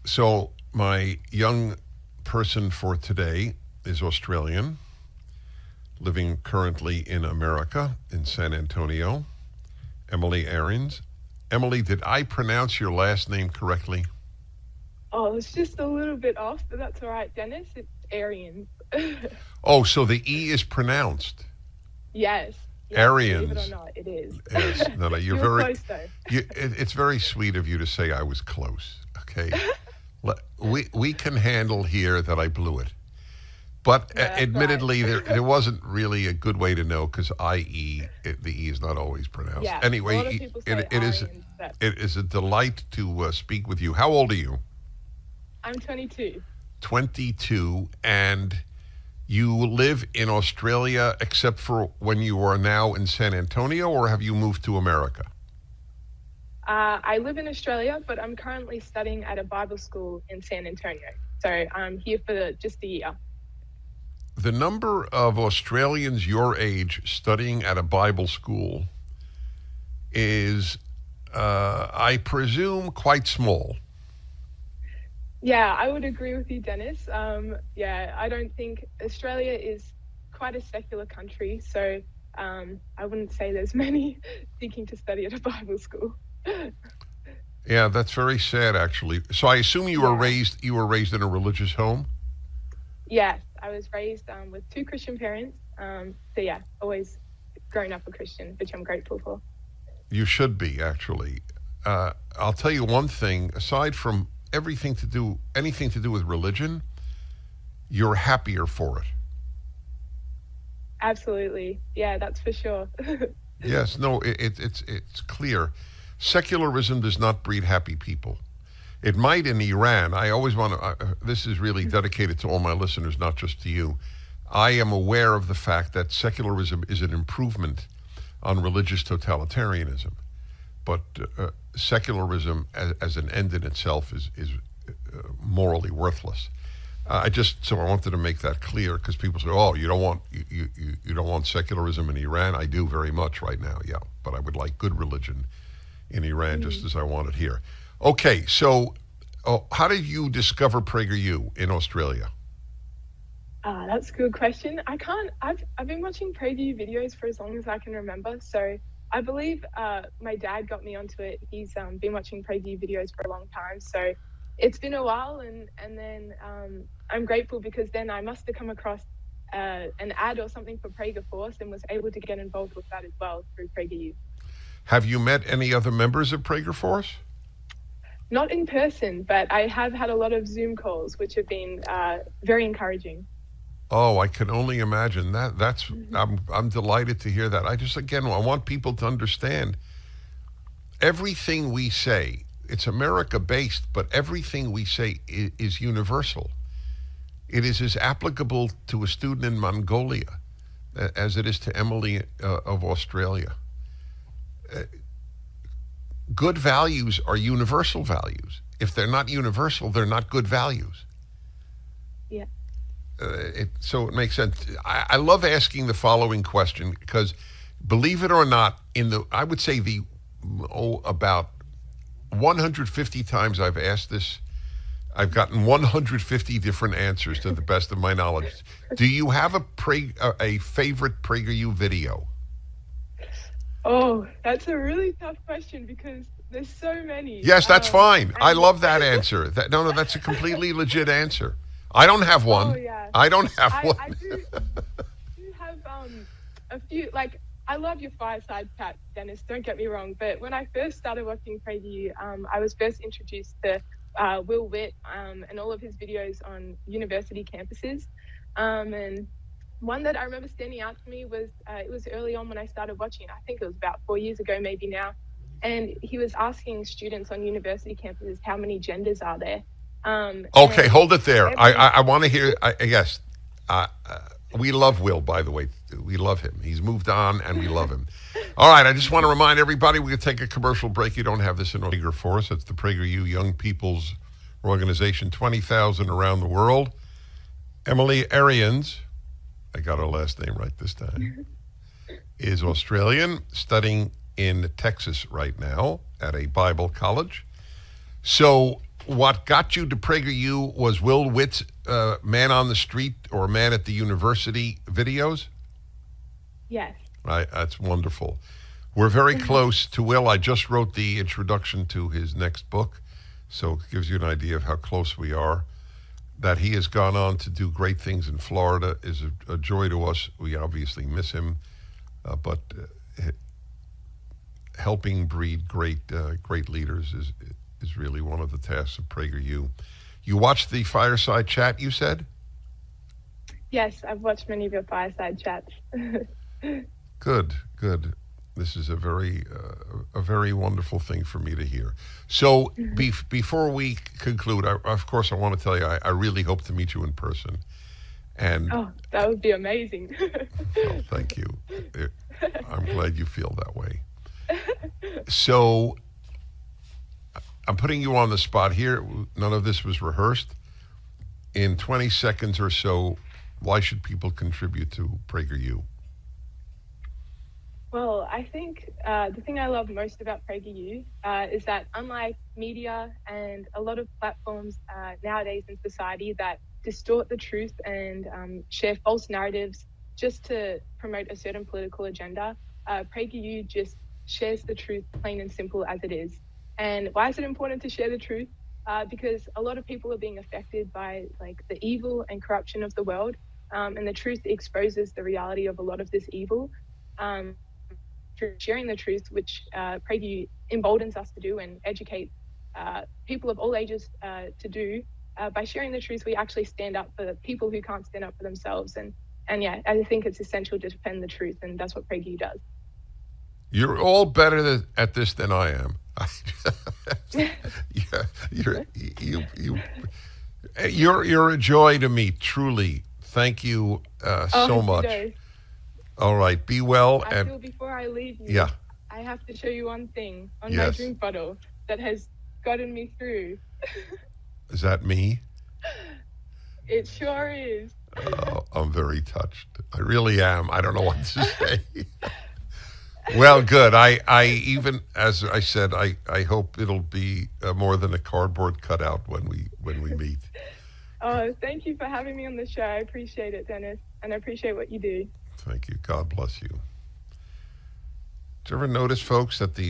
So my young person for today is Australian, living currently in America, in San Antonio. Emily Ariens. Emily, did I pronounce your last name correctly? Oh, it's just a little bit off, but that's all right, Dennis. It's Ariens. Oh, so the E is pronounced. Yes, yes, believe it or Ariens. not, it is. Yes. No, no, you're You were very. close though. It's very sweet of you to say I was close. Okay. We can handle here that I blew it. But No, that's admittedly, right. there wasn't really a good way to know because the E is not always pronounced. Yeah, a lot of Anyway, people say it is Ariens. But it is a delight to speak with you. How old are you? I'm 22. 22, and you live in Australia except for when you are now in San Antonio, or have you moved to America? I live in Australia, but I'm currently studying at a Bible school in San Antonio. So I'm here for just a year. The number of Australians your age studying at a Bible school is, I presume, quite small. Yeah, I would agree with you, Dennis. Yeah, I don't think Australia is quite a secular country, so I wouldn't say there's many seeking to study at a Bible school. Yeah, that's very sad, actually. So I assume Yeah. you were raised in a religious home. Yes, I was raised with two Christian parents. So yeah, always grown up a Christian, which I'm grateful for. You should be, actually. I'll tell you one thing. Aside from anything to do with religion, you're happier for it. Absolutely. Yeah, that's for sure. Yes, no, it's clear. Secularism does not breed happy people. It might in Iran. I always want to. This is really dedicated to all my listeners, not just to you. I am aware of the fact that secularism is an improvement on religious totalitarianism, but secularism as an end in itself is morally worthless. I wanted to make that clear because people say, "Oh, you don't want secularism in Iran." I do very much right now, yeah. But I would like good religion in Iran just as I want it here. Okay, so how did you discover PragerU in Australia? That's a good question. I've been watching PragerU videos for as long as I can remember. So I believe my dad got me onto it. He's been watching PragerU videos for a long time. So it's been a while, and then I'm grateful because then I must have come across an ad or something for Prager Force and was able to get involved with that as well through PragerU. Have you met any other members of Prager Force? Not in person, but I have had a lot of Zoom calls, which have been very encouraging. Oh, I can only imagine that. I'm delighted to hear that. I want people to understand everything we say. It's America based, but everything we say is universal. It is as applicable to a student in Mongolia as it is to Emily of Australia. Good values are universal values. If they're not universal, they're not good values. Yeah. So it makes sense. I love asking the following question because, believe it or not, I would say about 150 times I've asked this, I've gotten 150 different answers to the best of my knowledge. Do you have a favorite PragerU video? Oh, that's a really tough question because there's so many. Yes, that's fine. I And love that answer. No, that's a completely legit answer. I don't have oh one. yeah, I don't have I one. I do have a few. Like, I love your fireside chat, Dennis. Don't get me wrong, but when I first started watching PragerU, I was first introduced to Will Witt and all of his videos on university campuses, and one that I remember standing out to me was it was early on when I started watching. I think it was about 4 years ago, maybe now. And he was asking students on university campuses how many genders are there. Okay, And hold it there. every I want to hear. Yes, we love Will. By the way, we love him. He's moved on, and we love him. All right, I just want to remind everybody we could take a commercial break. You don't have this in Prager Force. It's the PragerU Young People's Organization, 20,000 around the world. Emily Ariens, I got her last name right this time, is Australian, studying in Texas right now at a Bible college. So what got you to PragerU was Will Witt's Man on the Street or Man at the University videos? Yes. That's wonderful. We're very close to Will. I just wrote the introduction to his next book, so it gives you an idea of how close we are. That he has gone on to do great things in Florida is a joy to us. We obviously miss him, but helping breed great leaders is really one of the tasks of PragerU. You watched the fireside chat, you said? Yes, I've watched many of your fireside chats. Good. This is a very wonderful thing for me to hear. So before we conclude, of course, I want to tell you, I really hope to meet you in person. And that would be amazing. Oh, thank you. I'm glad you feel that way. So I'm putting you on the spot here. None of this was rehearsed. In 20 seconds or so, why should people contribute to PragerU? Well, I think the thing I love most about PragerU is that unlike media and a lot of platforms nowadays in society that distort the truth and share false narratives just to promote a certain political agenda, PragerU just shares the truth plain and simple as it is. And why is it important to share the truth? Because a lot of people are being affected by like the evil and corruption of the world, and the truth exposes the reality of a lot of this evil. Through sharing the truth, which PragerU emboldens us to do and educate people of all ages to do. By sharing the truth, we actually stand up for people who can't stand up for themselves. And yeah, I think it's essential to defend the truth, and that's what PragerU does. You're all better at this than I am. You're a joy to me, truly. Thank you so much. No. All right, be well. I feel before I leave you, yeah, I have to show you one thing on my drink bottle that has gotten me through. Is that me? It sure is. Oh, I'm very touched. I really am. I don't know what to say. Well, good. I even, as I said, I hope it'll be more than a cardboard cutout when we meet. Oh, thank you for having me on the show. I appreciate it, Dennis, and I appreciate what you do. Thank you. God bless you. Did you ever notice, folks, that these